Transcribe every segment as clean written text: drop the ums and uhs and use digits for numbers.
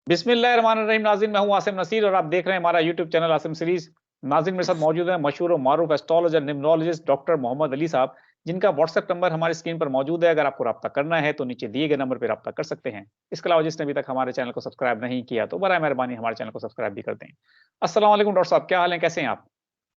बिस्मिल्लाहिर्रहमानिर्रहीम। नाज़रीन, मैं हूं आसिम नसीर और आप देख रहे हैं हमारा यूट्यूब चैनल आसिम सीरीज। नाज़रीन, मेरे साथ मौजूद हैं मशहूर और मारूफ astrologer numerologist doctor Mohammad Ali साहब, जिनका व्हाट्सएप नंबर हमारी स्क्रीन पर मौजूद है। अगर आपको रब्ता करना है तो नीचे दिए गए नंबर पर रब्ता कर सकते हैं। इसके अलावा जिसने अभी तक हमारे चैनल को सब्सक्राइब नहीं किया तो बराए मेहरबानी हमारे चैनल को सब्सक्राइब भी कर दें। अस्सलाम वालेकुम डॉक्टर साहब, क्या हाल है, कैसे हैं आप?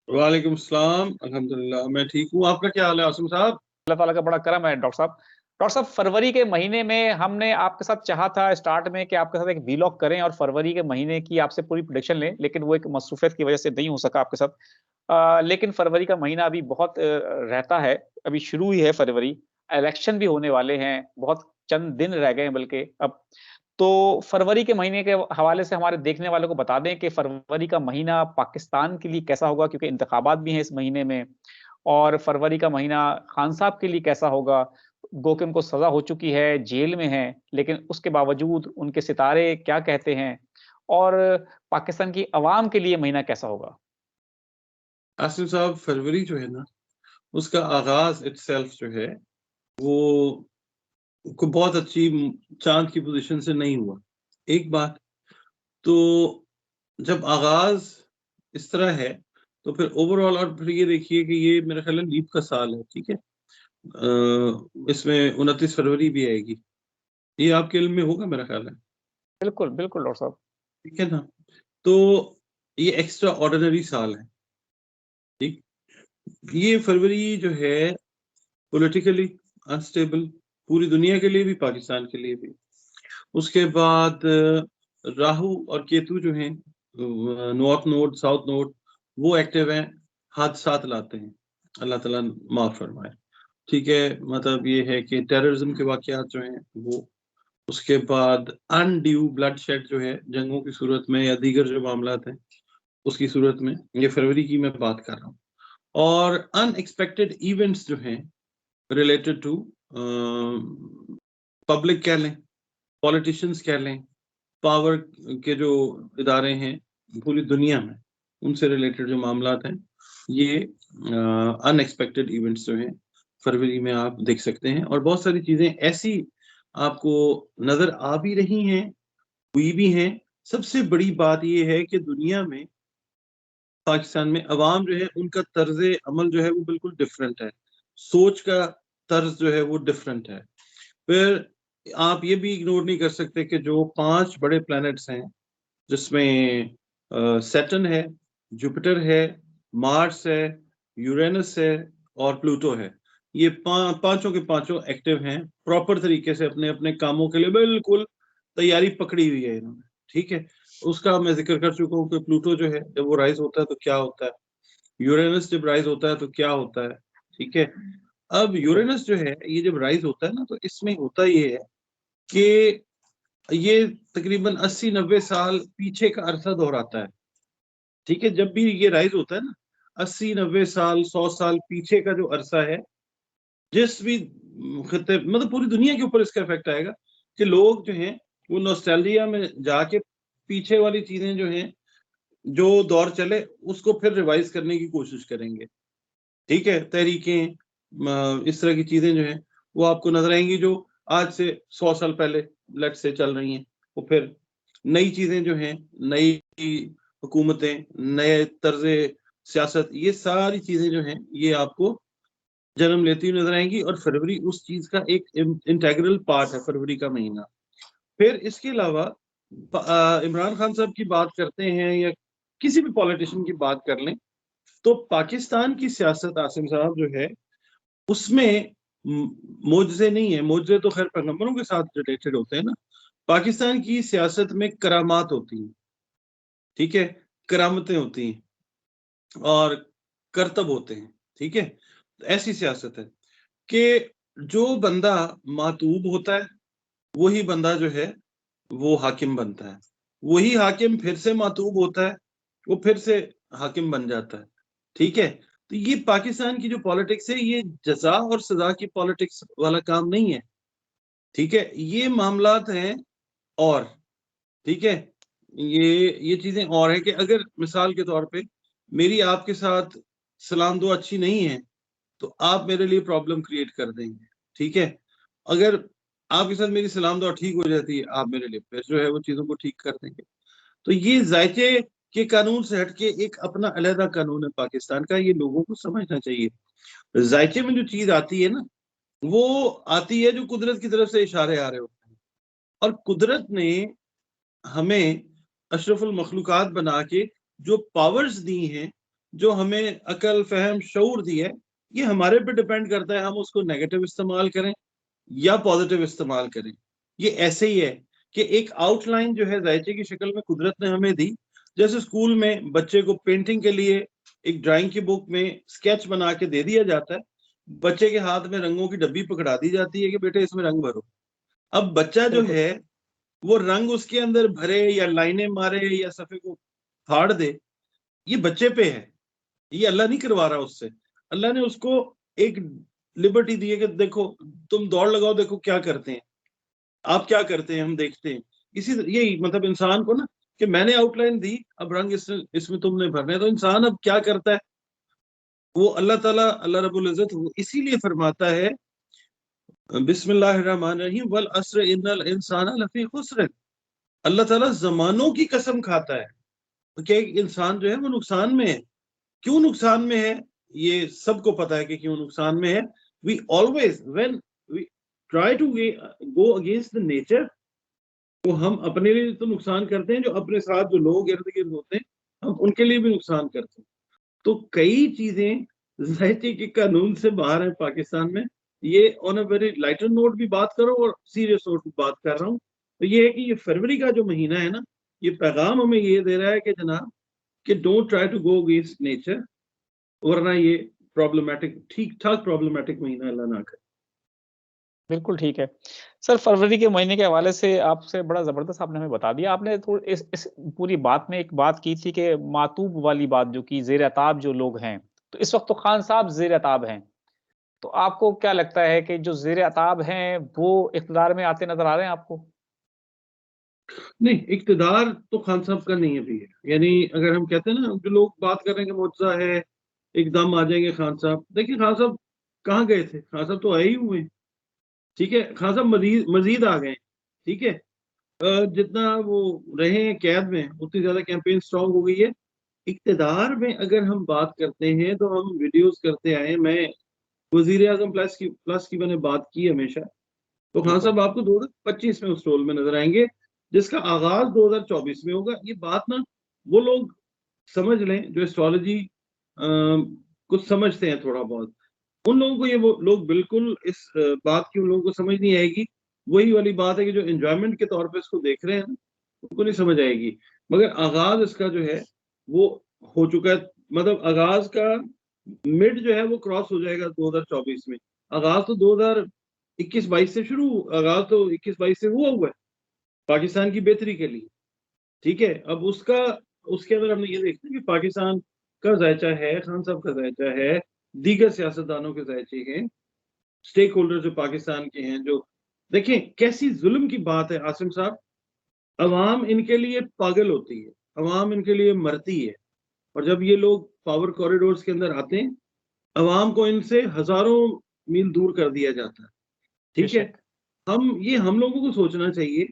वालेकुम सलाम। अल्हम्दुलिल्लाह मैं ठीक हूँ। आपका क्या हाल है आसिम साहब? अल्लाह ताला का बड़ा करम है डॉक्टर साहब। डॉक्टर साहब, फरवरी के महीने में हमने आपके साथ चाहा था स्टार्ट में कि आपके साथ एक वीलॉग करें और फरवरी के महीने की आपसे पूरी प्रेडिक्शन लें, लेकिन वो एक मसरूफियत की वजह से नहीं हो सका आपके साथ। लेकिन फरवरी का महीना अभी बहुत रहता है, अभी शुरू ही है फरवरी, इलेक्शन भी होने वाले हैं, बहुत चंद दिन रह गए हैं बल्कि अब। तो फरवरी के महीने के हवाले से हमारे देखने वालों को बता दें कि फरवरी का महीना पाकिस्तान के लिए कैसा होगा, क्योंकि इंतखाबात भी हैं इस महीने में। और फरवरी का महीना खान साहब के लिए कैसा होगा? गो कि उनको सज़ा हो चुकी है, जेल में हैं, लेकिन उसके बावजूद उनके सितारे क्या कहते हैं? और पाकिस्तान की अवाम के लिए महीना कैसा होगा? आसिम साहब, फरवरी जो है ना, उसका आगाज इटसेल्फ जो है वो को बहुत अच्छी चांद की पोजीशन से नहीं हुआ। एक बात तो, जब आगाज इस तरह है तो फिर ओवरऑल, और फिर ये देखिए कि ये मेरा ख्याल है लीप का साल है, ठीक है। इसमें 29 फरवरी भी आएगी, ये आपके इल्म में होगा मेरा ख्याल है, बिल्कुल, बिल्कुल डॉक्टर साहब। ठीक है ना। तो ये एक्स्ट्रा ऑर्डिनरी साल है, ठीक। ये फरवरी जो है पॉलिटिकली अनस्टेबल, पूरी दुनिया के लिए भी, पाकिस्तान के लिए भी। उसके बाद राहु और केतु जो हैं, नॉर्थ नोड साउथ नोड, वो एक्टिव हैं, हादसात लाते हैं। अल्लाह ताला माफ फरमाए, ठीक है। मतलब ये है कि टेररिज्म के वाकयात जो हैं वो, उसके बाद अनड्यू ब्लड शेड जो है जंगों की सूरत में या दीगर जो मामलात हैं उसकी सूरत में, ये फरवरी की मैं बात कर रहा हूँ। और अनएक्सपेक्टेड इवेंट्स जो हैं रिलेटेड टू पब्लिक कह लें, पॉलिटिशियंस कह लें, पावर के जो इदारे हैं पूरी दुनिया में, उनसे रिलेटेड जो मामलात हैं, ये अनएक्सपेक्टेड इवेंट्स जो हैं फरवरी में आप देख सकते हैं। और बहुत सारी चीजें ऐसी आपको नजर आ भी रही हैं, हुई भी हैं। सबसे बड़ी बात ये है कि दुनिया में, पाकिस्तान में अवाम जो है उनका तर्ज अमल जो है वो बिल्कुल डिफरेंट है, सोच का तर्ज जो है वो डिफरेंट है। फिर आप ये भी इग्नोर नहीं कर सकते कि जो 5 बड़े प्लैनेट्स हैं, जिसमें सैटर्न है, जुपिटर है, मार्स है, यूरेनस है और प्लूटो है, ये पांचों के पांचों एक्टिव हैं, प्रॉपर तरीके से अपने अपने कामों के लिए बिल्कुल तैयारी पकड़ी हुई है इन्होंने, ठीक है। उसका मैं जिक्र कर चुका हूँ कि प्लूटो जो है जब वो राइज होता है तो क्या होता है, यूरेनस जब राइज होता है तो क्या होता है, ठीक है। अब यूरेनस जो है ये जब राइज होता है ना, तो इसमें होता ये है कि ये तकरीबन 80-90 साल पीछे का अरसा दोहराता है, ठीक है। जब भी ये राइज होता है ना, 80-90 साल 100 साल पीछे का जो अरसा है, जिस भी खिते, मतलब पूरी दुनिया के ऊपर इसका इफेक्ट आएगा कि लोग जो हैं वो नॉस्टैल्जिया में जाके पीछे वाली चीजें जो हैं, जो दौर चले उसको फिर रिवाइज करने की कोशिश करेंगे, ठीक है। तहरीकें, इस तरह की चीजें जो हैं वो आपको नजर आएंगी, जो आज से 100 साल पहले लेट से चल रही हैं। वो फिर नई चीजें जो हैं, नई हुकूमतें, नए तर्ज सियासत, ये सारी चीजें जो हैं ये आपको जन्म लेती हुई नजर आएंगी। और फरवरी उस चीज का एक इंटेग्रल पार्ट है, फरवरी का महीना। फिर इसके अलावा इमरान खान साहब की बात करते हैं या किसी भी पॉलिटिशियन की बात कर लें, तो पाकिस्तान की सियासत आसिम साहब जो है उसमें मोजज़े नहीं है। मोजज़े तो खैर पैगंबरों के साथ रिलेटेड होते हैं ना, पाकिस्तान की सियासत में करामात होती हैं, ठीक है, करामतें होती हैं और करतब होते हैं, ठीक है। तो ऐसी सियासत है कि जो बंदा मातूब होता है वही बंदा जो है वो हाकिम बनता है, वही हाकिम फिर से मातूब होता है, वो फिर से हाकिम बन जाता है, ठीक है। तो ये पाकिस्तान की जो पॉलिटिक्स है, ये जजा और सजा की पॉलिटिक्स वाला काम नहीं है, ठीक है। ये मामलात हैं और, ठीक है, ये चीजें और है कि अगर मिसाल के तौर पे मेरी आपके साथ सलाम दुआ अच्छी नहीं है तो आप मेरे लिए प्रॉब्लम क्रिएट कर देंगे, ठीक है। अगर आपके साथ मेरी सलाम दुआ ठीक हो जाती है, आप मेरे लिए फिर जो है वो चीजों को ठीक कर देंगे। तो ये जायचे के कानून से हटके एक अपना अलहदा कानून है पाकिस्तान का, ये लोगों को समझना चाहिए। जायचे में जो चीज आती है ना, वो आती है जो कुदरत की तरफ से इशारे आ रहे होते हैं, और कुदरत ने हमें अशरफुल मखलूकात बना के जो पावर्स दी हैं, जो हमें अकल, फहम, शऊर दी है, ये हमारे पे डिपेंड करता है हम उसको नेगेटिव इस्तेमाल करें या पॉजिटिव इस्तेमाल करें। ये ऐसे ही है कि एक आउटलाइन जो है जायचे की शक्ल में कुदरत ने हमें दी। जैसे स्कूल में बच्चे को पेंटिंग के लिए एक ड्राइंग की बुक में स्केच बना के दे दिया जाता है, बच्चे के हाथ में रंगों की डब्बी पकड़ा दी जाती है कि बेटे इसमें रंग भरो। अब बच्चा जो बिल्कुल है वो रंग उसके अंदर भरे या लाइनें मारे या सफ़े को फाड़ दे, ये बच्चे पे है, ये अल्लाह नहीं करवा रहा उससे। अल्लाह ने उसको एक लिबर्टी दी है कि देखो तुम दौड़ लगाओ, देखो क्या करते हैं, आप क्या करते हैं, हम देखते हैं। यही मतलब इंसान को ना, कि मैंने आउटलाइन दी, अब रंग इसमें तुमने भरने हैं। तो इंसान अब क्या करता है, वो अल्लाह ताला, अल्लाह रब्बुल इज्जत वो इसीलिए फरमाता है बिस्मिल्लाहिर्रहमानिर्रहीम वल अस्र इन्नल इंसाना लफी खुस्र। अल्लाह ताला जमानों की कसम खाता है कि एक इंसान जो है वो नुकसान में है। क्यों नुकसान में है, ये सबको पता है कि क्यों नुकसान में है। We always when we try to go against the nature, तो हम अपने लिए तो नुकसान करते हैं, जो अपने साथ जो लोग इर्द गिर्द होते हैं हम उनके लिए भी नुकसान करते हैं। तो कई चीजें ज़ायचे के कानून से बाहर है पाकिस्तान में। ये on a very lighter note भी बात करो और सीरियस नोट भी बात कर रहा हूँ। तो ये है कि ये फरवरी का जो महीना है ना, ये पैगाम हमें ये दे रहा है कि जनाब, कि don't try to go against nature, वरना ये प्रॉब्लमेटिक, ठीक ठाक प्रॉब्लमेटिक महीना अल्लाह ना करे। बिल्कुल ठीक है। सर फरवरी के महीने के हवाले से आपसे बड़ा ज़बरदस्त आपने हमें बता दिया। आपने थोड़ इस पूरी बात में एक बात की थी कि मातूब वाली बात जो कि ज़ेर-ए-ताब जो लोग हैं, तो इस वक़्त तो खान साहब ज़ेर-ए-ताब हैं। तो आपको क्या लगता है कि जो ज़ेर-ए-ताब हैं, वो इक़्तिदार में आते नज़र आ रहे हैं आपको? नहीं, इक़्तिदार तो खान साहब का नहीं अभी है। यानी अगर हम कहते हैं ना, जो लोग बात कर रहे हैं कि मुआवज़ा है, एकदम आ जाएँगे खान साहब। देखिए खान साहब कहाँ गए थे? खान साहब तो आए ही हुए हैं। ठीक है? खान साहब मज़ीद आ गए हैं। ठीक है? जितना वो रहे हैं कैद में, उतनी ज़्यादा कैंपेन स्ट्रॉन्ग हो गई है। इक़्तिदार में अगर हम बात करते हैं, तो हम वीडियोज़ करते आए हैं। मैं वज़ीर-ए-आज़म प्लस की मैंने बात की हमेशा। तो खान बिल्कुल, साहब आपको 2025 में उस रोल में नज़र आएँगे, जिसका आगाज़ 2024 में होगा। ये बात ना वो लोग समझ लें जो एस्ट्रोलॉजी कुछ समझते हैं थोड़ा बहुत। उन लोगों को ये वो लोग बिल्कुल इस बात की उन लोगों को समझ नहीं आएगी। वही वाली बात है कि जो एन्जॉयमेंट के तौर पे इसको देख रहे हैं ना, उनको नहीं समझ आएगी। मगर आगाज़ इसका जो है वो हो चुका है। मतलब आगाज़ का मिड जो है वो क्रॉस हो जाएगा 2024 में। आगाज़ तो 2021-22 से शुरू, आगाज़ तो 21-22 से हुआ है, पाकिस्तान की बेहतरी के लिए। ठीक है? अब उसके अंदर हमने ये देखते हैं कि पाकिस्तान का ज़ायचा है, खान साहब का ज़ायचा है, दीगर सियासतदानों के ज़ायचे हैं, स्टेक होल्डर जो पाकिस्तान के हैं, जो देखिए कैसी ज़ुल्म की बात है आसिम साहब, अवाम इनके लिए पागल होती है, अवाम इनके लिए मरती है, और जब ये लोग पावर कॉरिडोर्स के अंदर आते हैं, अवाम को इनसे हज़ारों मील दूर कर दिया जाता है। ठीक है? बेशक। हम लोगों को सोचना चाहिए,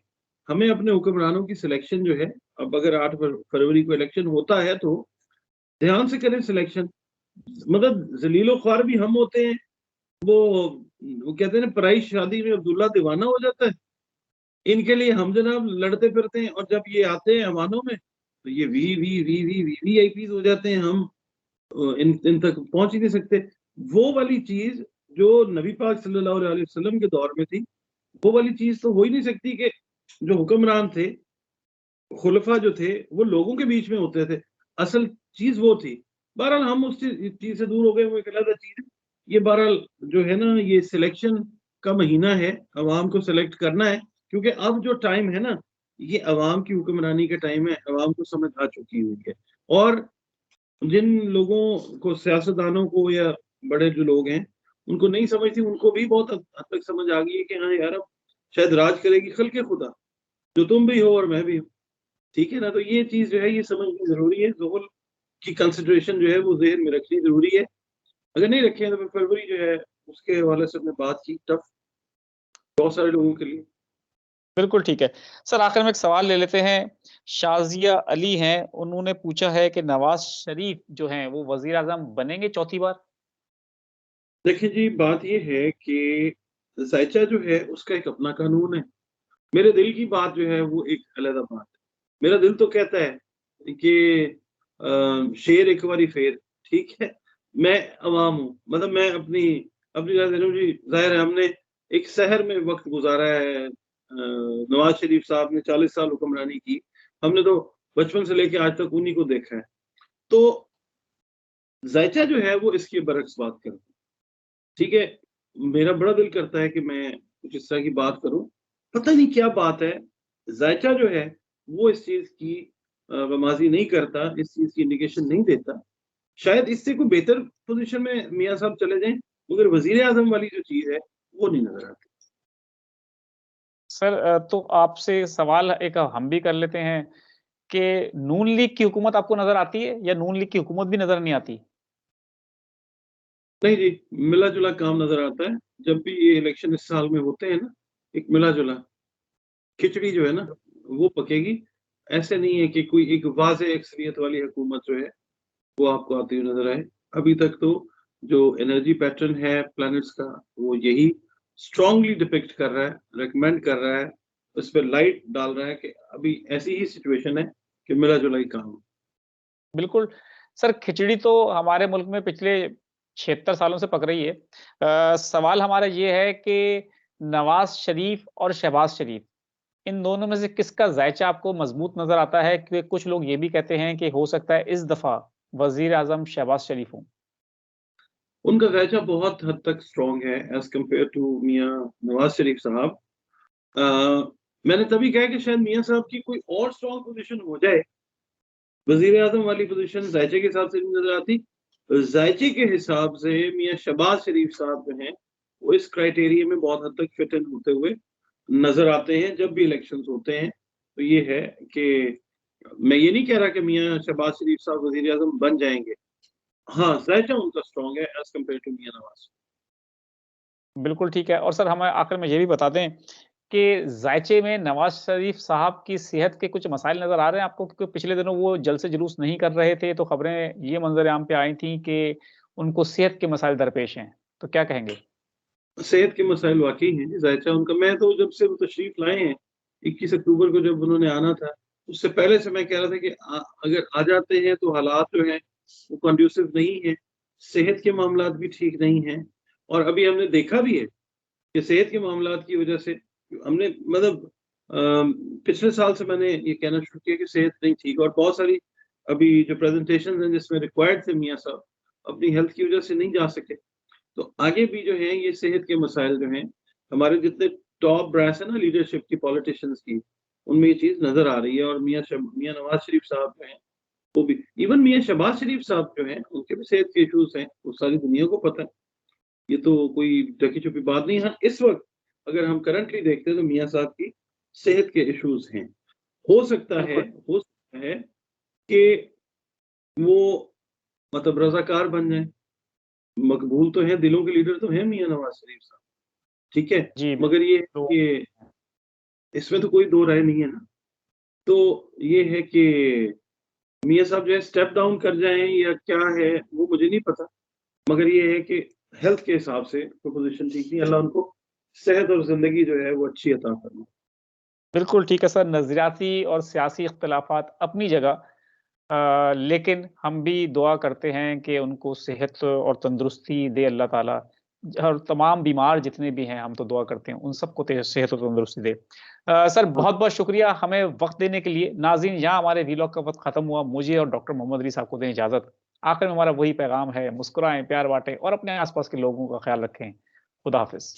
हमें अपने हुक्मरानों की सिलेक्शन जो है, अब अगर 8 फरवरी को इलेक्शन होता है तो ध्यान से करें सिलेक्शन। मतलब ज़लील-ओ-ख्वार भी हम होते हैं। वो वो कहते हैं ना, पराई शादी में अब्दुल्ला दीवाना हो जाता है। इनके लिए हम जनाब लड़ते फिरते हैं, और जब ये आते हैं ऐवानों में, तो ये वीवीआईपीज़ हो जाते हैं। हम इन तक पहुँच ही नहीं सकते। वो वाली चीज़ जो नबी पाक सल्लल्लाहु अलैहि वसल्लम के दौर में थी, वो वाली चीज़ तो हो ही नहीं सकती कि जो हुक्मरान थे, खुलफा जो थे, वो लोगों के बीच में होते थे। असल चीज़ वो थी। बहरहाल हम उस चीज़ से दूर हो गए, वो एक अलग चीज़ है। ये बहरहाल जो है ना, ये सिलेक्शन का महीना है, अवाम को सेलेक्ट करना है, क्योंकि अब जो टाइम है ना, ये अवाम की हुक्मरानी का टाइम है, अवाम को समझ आ चुकी हुई है। और जिन लोगों को, सियासतदानों को या बड़े जो लोग हैं, उनको नहीं समझ थी, उनको भी बहुत हद तक समझ आ गई है कि हाँ यार, अब शायद राज करेगी खल्क़े खुदा, जो तुम भी हो और मैं भी हूँ। ठीक है ना? तो ये चीज़ जो है ये समझनी ज़रूरी है, ज़ुहुल की कंसिडरेशन जो है वो ज़हन में रखनी ज़रूरी है। अगर नहीं रखें तो फिर फरवरी जो है उसके हवाले से हमने बात की टफ। बहुत सारे लोगों के लिए। बिल्कुल ठीक है। सर आखिर में एक सवाल ले लेते हैं। शाज़िया अली हैं, उन्होंने पूछा है कि नवाज़ शरीफ जो हैं वो वज़ीर-ए-आज़म बनेंगे चौथी बार? देखिए जी, बात ये है कि ज़ायचा जो है उसका एक अपना कानून है। मेरे दिल की बात जो है वो एक अलग बात है। मेरा दिल तो कहता है कि शेर एक बारी फेर, ठीक है? मैं अवाम हूँ, मतलब मैं अपनी अपनी राय दे रहा हूँ जी, ज़ाहिर है हमने एक शहर में वक़्त गुज़ारा है। नवाज़ शरीफ साहब ने 40 साल हुक्मरानी की। हमने तो बचपन से लेके आज तक उन्हीं को देखा है। तो ज़ायचा जो है वो इसके बरअक्स बात करता है, ठीक है? मेरा बड़ा दिल करता है कि मैं कुछ इस तरह की बात करूँ। पता नहीं क्या बात है, ज़ायचा जो है वो इस चीज़ की ग़माज़ी नहीं करता, इस चीज़ की इंडिकेशन नहीं देता। शायद इससे कोई बेहतर पोज़ीशन में मियाँ साहब चले जाएँ, मगर वज़ीर-ए-आज़म वाली जो चीज़ है, वो नहीं नज़र आती। सर तो आपसे सवाल एक हम भी कर लेते हैं कि नून लीग की हुकूमत आपको नज़र आती है या नून लीग की हुकूमत भी नज़र नहीं आती? नहीं जी, मिला-जुला काम नज़र आता है। जब भी ये इलेक्शन इस साल में होते हैं ना, एक मिला-जुला खिचड़ी जो है ना, वो पकेगी। ऐसे नहीं है कि कोई एक वाज़ेह अक्सरियत वाली हुकूमत जो है, वो आपको आती हुई नज़र आए। अभी तक तो जो एनर्जी पैटर्न है प्लैनेट्स का, वो यही स्ट्रांगली डिपिक्ट कर रहा है, रिकमेंड कर रहा है, उस पे लाइट डाल रहा है कि अभी ऐसी ही सिचुएशन है कि मिला-जुला ही काम है। बिल्कुल। सर खिचड़ी तो हमारे मुल्क में पिछले 76 सालों से पक रही है। सवाल हमारा ये है कि नवाज़ शरीफ और शहबाज़ शरीफ, इन दोनों में से किसका ज़ायचा आपको मज़बूत नज़र आता है? कि कुछ लोग ये भी कहते हैं कि हो सकता है इस दफ़ा वज़ीर-ए-आज़म शहबाज़ शरीफ हों। उनका ज़ायचा बहुत हद तक स्ट्रांग है एज़ कम्पेयर टू मियाँ नवाज़ शरीफ साहब। मैंने तभी कहा कि शायद मियाँ साहब की कोई और स्ट्रांग पोज़ीशन हो जाए, वज़ीर-ए-आज़म वाली पोज़ीशन ज़ायचे के हिसाब से नहीं नज़र आती। ज़ायचे के हिसाब से मियाँ शहबाज़ शरीफ साहब जो हैं, वो इस क्राइटेरिया में बहुत हद तक फिट इन होते हुए नज़र आते हैं, जब भी इलेक्शंस होते हैं। तो ये है कि मैं ये नहीं कह रहा कि मियाँ शहबाज़ शरीफ साहब वज़ीर-ए-आज़म बन जाएँगे। हाँ, ज़ायचा उनका स्ट्रांग है एज़ कम्पेयर टू मियाँ नवाज़। बिल्कुल ठीक है और सर हमें आखिर में ये भी बता दें कि ज़ायचे में नवाज़ शरीफ साहब की सेहत के कुछ मसाइल नज़र आ रहे हैं आपको? क्योंकि पिछले दिनों वो जलसे-जुलूस नहीं कर रहे थे, तो खबरें ये मंज़र-ए-आम पे आई थी कि उनको सेहत के मसाइल दरपेश हैं। तो क्या कहेंगे? सेहत के मसाइल वाक़ई हैं जी, ज़ायचा उनका मैं तो जब से वो तशरीफ़ लाए हैं, 21 अक्टूबर को जब उन्होंने आना था, उससे पहले से मैं कह रहा था कि अगर आ जाते हैं तो हालात जो हैं, वो कंड्यूसिव नहीं हैं, सेहत के मामलात भी ठीक नहीं हैं और अभी हमने देखा भी है कि सेहत के मामलात की वजह से हमने मतलब पिछले साल से मैंने ये कहना शुरू किया कि सेहत नहीं ठीक और बहुत सारी अभी जो प्रेज़ेंटेशंस हैं जिसमें रिक्वायर्ड थे मियाँ साहब, अपनी हेल्थ की वजह से नहीं जा सके। तो आगे भी जो है ये सेहत के मसाइल जो हैं, हमारे जितने टॉप ब्रास है ना लीडरशिप की, पॉलिटिशियंस की, उनमें ये चीज़ नज़र आ रही है और मियाँ नवाज़ शरीफ साहब जो हैं, वो भी इवन मियाँ शहबाज़ शरीफ साहब जो हैं, उनके भी सेहत के इश्यूज़ हैं, वो सारी दुनिया को पता है। ये तो कोई ढकी-छुपी बात नहीं है। हाँ, इस वक़्त अगर हम करंटली देखते हैं तो मियाँ साहब की सेहत के इश्यूज़ हैं। बिल्कुल। हो सकता है कि वो मतलब रज़ाकार बन जाएँ। मकबूल तो हैं, दिलों के लीडर तो हैं मियाँ नवाज़ शरीफ साहब, ठीक है? जी, मगर ये है तो कि इसमें तो कोई दो राय नहीं है ना। तो ये है कि मियाँ साहब जो है स्टेप डाउन कर जाएँ या क्या है, वो मुझे नहीं पता। मगर ये है कि हेल्थ के हिसाब से तो पोज़ीशन ठीक नहीं है। अल्लाह उनको सेहत और ज़िंदगी जो है वो अच्छी अता फरमाए। बिल्कुल ठीक है सर, नज़रियाती और सियासी इख्तिलाफ़ात अपनी जगह लेकिन हम भी दुआ करते हैं कि उनको सेहत और तंदुरुस्ती दे अल्लाह ताला और तमाम बीमार जितने भी हैं, हम तो दुआ करते हैं, उन सबको सेहत और तंदुरुस्ती दे। सर हाँ, बहुत-बहुत शुक्रिया हमें वक़्त देने के लिए। नाज़रीन यहाँ हमारे वीलॉग का वक़्त ख़त्म हुआ। मुझे और डॉक्टर मोहम्मद अली साहब को दें इजाज़त। आखिर में हमारा वही पैगाम है, मुस्कुराएँ, प्यार बाँटें और अपने आस-पास के लोगों का ख़्याल रखें। खुदा हाफ़िज़।